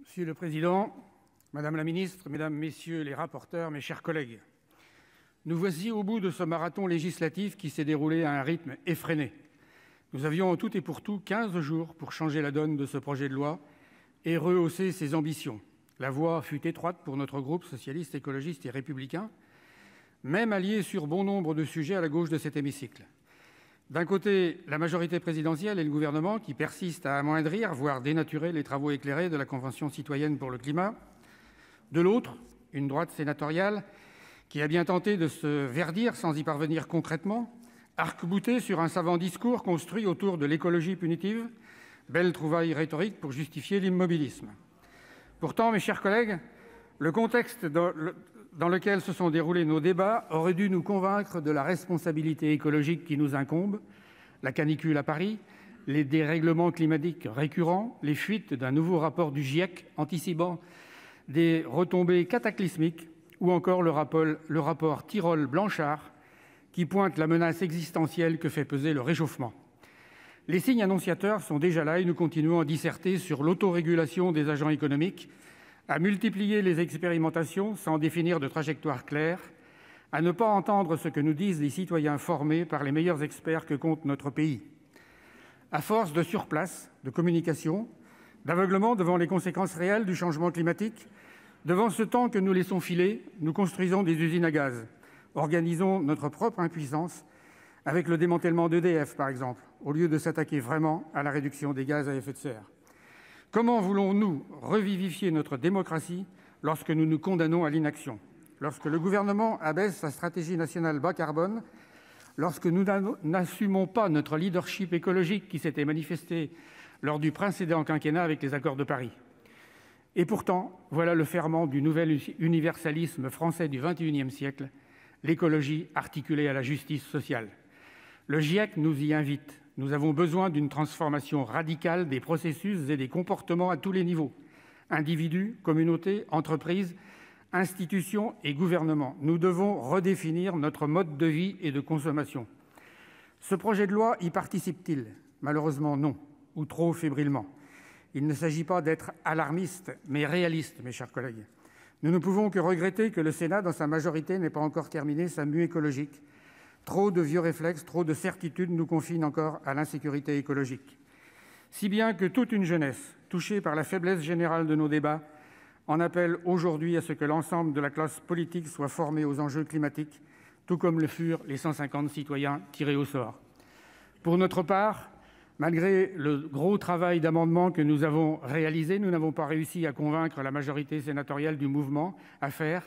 Monsieur le Président, Madame la Ministre, Mesdames, Messieurs les rapporteurs, mes chers collègues, nous voici au bout de ce marathon législatif qui s'est déroulé à un rythme effréné. Nous avions en tout et pour tout 15 jours pour changer la donne de ce projet de loi et rehausser ses ambitions. La voie fut étroite pour notre groupe socialiste, écologiste et républicain, même allié sur bon nombre de sujets à la gauche de cet hémicycle. D'un côté, la majorité présidentielle et le gouvernement qui persistent à amoindrir, voire dénaturer les travaux éclairés de la Convention citoyenne pour le climat. De l'autre, une droite sénatoriale qui a bien tenté de se verdir sans y parvenir concrètement, arc-boutée sur un savant discours construit autour de l'écologie punitive, belle trouvaille rhétorique pour justifier l'immobilisme. Pourtant, mes chers collègues, le contexte dans lequel se sont déroulés nos débats aurait dû nous convaincre de la responsabilité écologique qui nous incombe. La canicule à Paris, les dérèglements climatiques récurrents, les fuites d'un nouveau rapport du GIEC anticipant des retombées cataclysmiques, ou encore le rapport Tirole-Blanchard qui pointe la menace existentielle que fait peser le réchauffement. Les signes annonciateurs sont déjà là et nous continuons à disserter sur l'autorégulation des agents économiques, à multiplier les expérimentations sans définir de trajectoire claire, à ne pas entendre ce que nous disent les citoyens formés par les meilleurs experts que compte notre pays. À force de surplace, de communication, d'aveuglement devant les conséquences réelles du changement climatique, devant ce temps que nous laissons filer, nous construisons des usines à gaz, organisons notre propre impuissance avec le démantèlement d'EDF, par exemple, au lieu de s'attaquer vraiment à la réduction des gaz à effet de serre. Comment voulons-nous revivifier notre démocratie lorsque nous nous condamnons à l'inaction ? Lorsque le gouvernement abaisse sa stratégie nationale bas carbone, lorsque nous n'assumons pas notre leadership écologique qui s'était manifesté lors du précédent quinquennat avec les accords de Paris. Et pourtant, voilà le ferment du nouvel universalisme français du XXIe siècle, l'écologie articulée à la justice sociale. Le GIEC nous y invite. Nous avons besoin d'une transformation radicale des processus et des comportements à tous les niveaux. Individus, communautés, entreprises, institutions et gouvernements. Nous devons redéfinir notre mode de vie et de consommation. Ce projet de loi y participe-t-il ? Malheureusement non, ou trop fébrilement. Il ne s'agit pas d'être alarmiste, mais réaliste, mes chers collègues. Nous ne pouvons que regretter que le Sénat, dans sa majorité, n'ait pas encore terminé sa mue écologique. Trop de vieux réflexes, trop de certitudes nous confinent encore à l'insécurité écologique. Si bien que toute une jeunesse, touchée par la faiblesse générale de nos débats, en appelle aujourd'hui à ce que l'ensemble de la classe politique soit formée aux enjeux climatiques, tout comme le furent les 150 citoyens tirés au sort. Pour notre part, malgré le gros travail d'amendement que nous avons réalisé, nous n'avons pas réussi à convaincre la majorité sénatoriale du mouvement à faire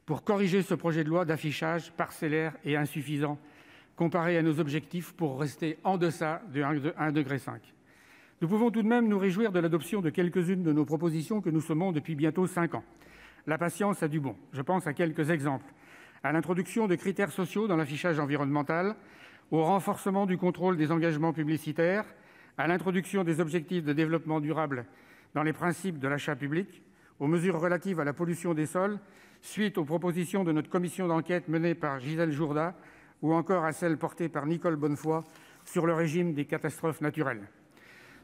pour corriger ce projet de loi d'affichage parcellaire et insuffisant, comparé à nos objectifs pour rester en deçà de 1,5 degré. Nous pouvons tout de même nous réjouir de l'adoption de quelques-unes de nos propositions que nous semons depuis bientôt 5 ans. La patience a du bon. Je pense à quelques exemples. À l'introduction de critères sociaux dans l'affichage environnemental, au renforcement du contrôle des engagements publicitaires, à l'introduction des objectifs de développement durable dans les principes de l'achat public, aux mesures relatives à la pollution des sols, suite aux propositions de notre commission d'enquête menée par Gisèle Jourda, ou encore à celles portées par Nicole Bonnefoy sur le régime des catastrophes naturelles.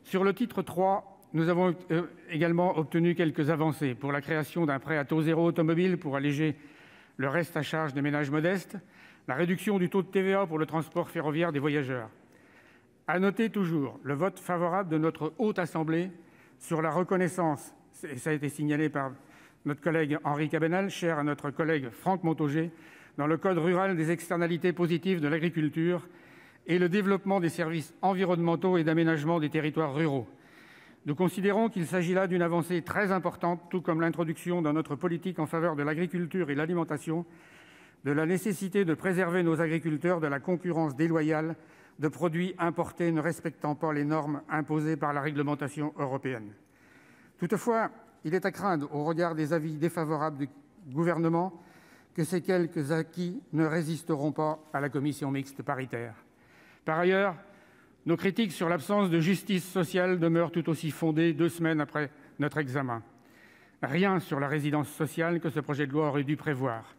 Sur le titre 3, nous avons également obtenu quelques avancées pour la création d'un prêt à taux zéro automobile pour alléger le reste à charge des ménages modestes, la réduction du taux de TVA pour le transport ferroviaire des voyageurs. À noter toujours le vote favorable de notre Haute Assemblée sur la reconnaissance, et ça a été signalé par notre collègue Henri Cabanel, cher à notre collègue Franck Montaugé, dans le Code rural des externalités positives de l'agriculture et le développement des services environnementaux et d'aménagement des territoires ruraux. Nous considérons qu'il s'agit là d'une avancée très importante, tout comme l'introduction dans notre politique en faveur de l'agriculture et l'alimentation de la nécessité de préserver nos agriculteurs de la concurrence déloyale de produits importés ne respectant pas les normes imposées par la réglementation européenne. Toutefois, il est à craindre, au regard des avis défavorables du gouvernement, que ces quelques acquis ne résisteront pas à la commission mixte paritaire. Par ailleurs, nos critiques sur l'absence de justice sociale demeurent tout aussi fondées 2 semaines après notre examen. Rien sur la résidence sociale que ce projet de loi aurait dû prévoir.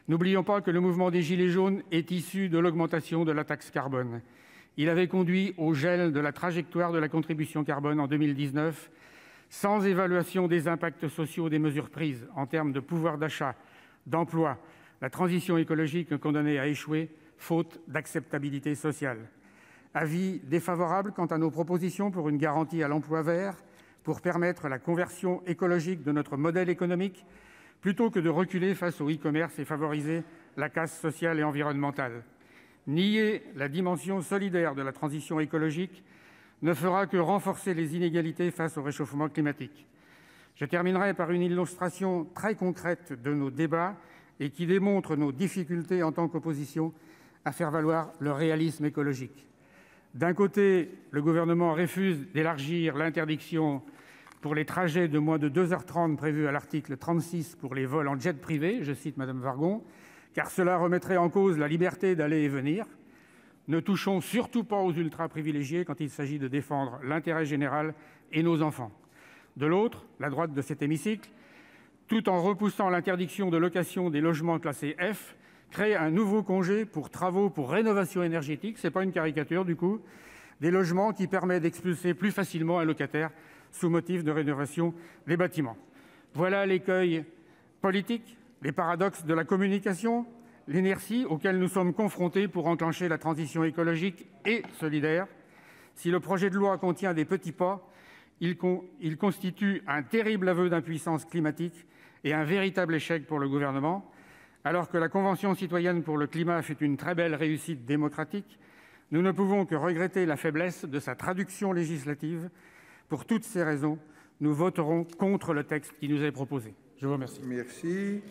N'oublions pas que le mouvement des Gilets jaunes est issu de l'augmentation de la taxe carbone. Il avait conduit au gel de la trajectoire de la contribution carbone en 2019, Sans évaluation des impacts sociaux des mesures prises en termes de pouvoir d'achat, d'emploi, la transition écologique est condamnée à échouer, faute d'acceptabilité sociale. Avis défavorable quant à nos propositions pour une garantie à l'emploi vert, pour permettre la conversion écologique de notre modèle économique, plutôt que de reculer face au e-commerce et favoriser la casse sociale et environnementale. Nier la dimension solidaire de la transition écologique ne fera que renforcer les inégalités face au réchauffement climatique. Je terminerai par une illustration très concrète de nos débats et qui démontre nos difficultés en tant qu'opposition à faire valoir le réalisme écologique. D'un côté, le gouvernement refuse d'élargir l'interdiction pour les trajets de moins de 2h30 prévus à l'article 36 pour les vols en jet privé, je cite Mme Wargon, car cela remettrait en cause la liberté d'aller et venir. Ne touchons surtout pas aux ultra-privilégiés quand il s'agit de défendre l'intérêt général et nos enfants. De l'autre, la droite de cet hémicycle, tout en repoussant l'interdiction de location des logements classés F, crée un nouveau congé pour travaux pour rénovation énergétique, ce n'est pas une caricature du coup, des logements qui permet d'expulser plus facilement un locataire sous motif de rénovation des bâtiments. Voilà l'écueil politique, les paradoxes de la communication, l'inertie auxquelles nous sommes confrontés pour enclencher la transition écologique et solidaire. Si le projet de loi contient des petits pas, il constitue un terrible aveu d'impuissance climatique et un véritable échec pour le gouvernement. Alors que la Convention citoyenne pour le climat fut une très belle réussite démocratique, nous ne pouvons que regretter la faiblesse de sa traduction législative. Pour toutes ces raisons, nous voterons contre le texte qui nous est proposé. Je vous remercie. Merci.